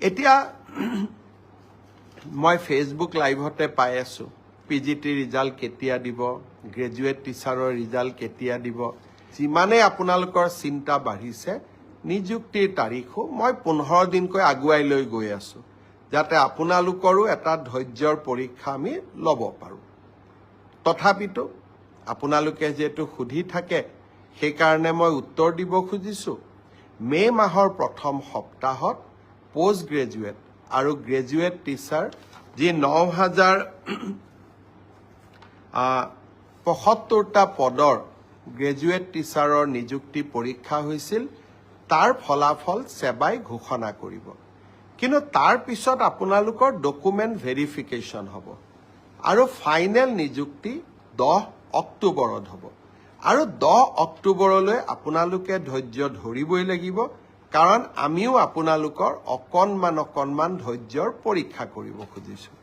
এতিয়া মই ফেচবুক লাইভতে পাই আছো পিজিটি ৰিজাল্ট কেতিয়া দিব, গ্ৰেজুৱেট টিচাৰৰ ৰিজাল্ট কেতিয়া দিব। যিমানে আপোনালোকৰ চিন্তা বাঢ়িছে, নিযুক্তিৰ তাৰিখো মই 15 দিনকৈ আগুৱাই লৈ গৈ আছো, যাতে আপোনালোকৰো এটা ধৈৰ্যৰ পৰীক্ষা আমি ল'ব পাৰোঁ। তথাপিতো আপোনালোকে যিহেতু সুধি থাকে, সেইকাৰণে মই উত্তৰ দিব খুজিছো। মে' মাহৰ প্ৰথম সপ্তাহত পোষ্ট গ্ৰেজুৱেট আৰু গ্ৰেজুৱেট টিচাৰ যি 9,075টা পদৰ গ্ৰেজুৱেট টিচাৰৰ নিযুক্তি পৰীক্ষা হৈছিল, তাৰ ফলাফল সেৱাই ঘোষণা কৰিব। কিন্তু তাৰ পিছত আপোনালোকৰ ডকুমেণ্ট ভেৰিফিকেশ্যন হ'ব আৰু ফাইনেল নিযুক্তি 10 অক্টোবৰত হ'ব। আৰু 10 অক্টোবৰলৈ আপোনালোকে ধৈৰ্য ধৰিবই লাগিব, কাৰণ আমিও আপোনালোকৰ অকণমান ধৈৰ্যৰ পৰীক্ষা কৰিব খুজিছোঁ।